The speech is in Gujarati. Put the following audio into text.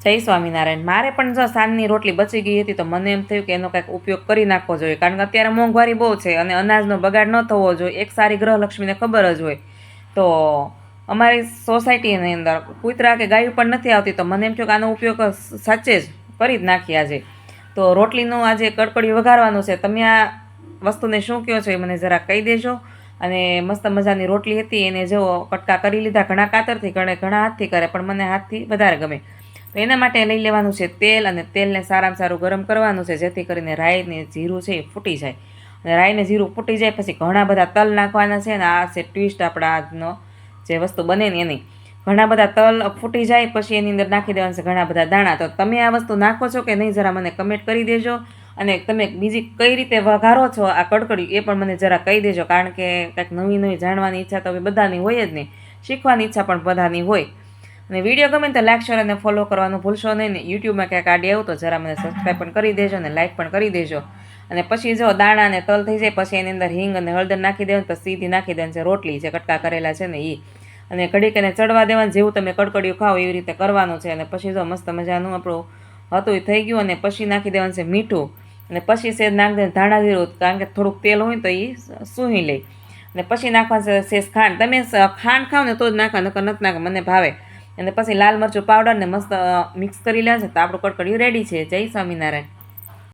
જય સ્વામિનારાયણ. મારે પણ જો સાંજની રોટલી બચી ગઈ હતી તો મને એમ થયું કે એનો કંઈક ઉપયોગ કરી નાખવો જોઈએ, કારણ કે અત્યારે મોંઘવારી બહુ છે અને અનાજનો બગાડ ન થવો જોઈએ. એક સારી ગ્રહલક્ષ્મીને ખબર જ હોય. તો અમારી સોસાયટીની અંદર કૂતરા કે ગાયું પણ નથી આવતી, તો મને એમ થયું કે આનો ઉપયોગ સાચે જ કરી જ નાખીએ આજે. તો રોટલીનું આજે કડકડી વઘારવાનું છે. તમે આ વસ્તુને શું કહો છો એ મને જરા કહી દેજો. અને મસ્ત મજાની રોટલી હતી, એને જો કટકા કરી લીધા, ઘણા કાતરથી કરે, ઘણા હાથથી કરે, પણ મને હાથથી વધારે ગમે. તો એના માટે લઈ લેવાનું છે તેલ, અને તેલને સારામાં સારું ગરમ કરવાનું છે, જેથી કરીને રાઈ ને જીરું છે એ ફૂટી જાય. અને રાઈ ને જીરું ફૂટી જાય પછી ઘણા બધા તલ નાખવાના છે. અને આ છે ટ્વિસ્ટ આપણા આજનો જે વસ્તુ બને ને એની. ઘણા બધા તલ ફૂટી જાય પછી એની અંદર નાખી દેવાના છે ઘણા બધા દાણા. તો તમે આ વસ્તુ નાખો છો કે નહીં, જરા મને કમેન્ટ કરી દેજો. અને તમે બીજી કઈ રીતે વઘારો છો આ કડકડી, એ પણ મને જરા કહી દેજો, કારણ કે કંઈક નવી નવી જાણવાની ઈચ્છા તો બધાની હોય જ નહીં, શીખવાની ઈચ્છા પણ બધાની હોય. અને વિડીયો ગમે તો લાઈક, શેર અને ફોલો કરવાનું ભૂલશો નહીં. ને યુટ્યુબમાં ક્યાંક આડી આવું તો જરા મને સબસ્ક્રાઈબ પણ કરી દેજો અને લાઈક પણ કરી દેજો. અને પછી જો દાણા અને તલ થઈ જાય પછી એની અંદર હિંગ અને હળદર નાખી દેવાનું, તો સીધી નાખી દેવાની છે રોટલી જે કટકા કરેલા છે ને એ. અને ઘડીક એને ચડવા દેવાનું, જેવું તમે કડકડિયું ખાઓ એવી રીતે કરવાનું છે. અને પછી જો મસ્ત મજાનું આપણું હતું એ થઈ ગયું. અને પછી નાખી દેવાનું છે મીઠું. અને પછી સેજ નાખી દે ધાણા જીરું, કારણ કે થોડુંક તેલ હોય તો એ સૂહી લે. અને પછી નાખવાનું છે સેજ ખાંડ. તમે ખાંડ ખાઓ ને તો જ નાખવા, નકર નથી નાખવા, મને ભાવે. અને પછી લાલ મરચું પાવડર ને મસ્ત મિક્સ કરી લેવાનું છે. તો આપણું કડકડિયું રેડી છે. જય સ્વામિનારાયણ.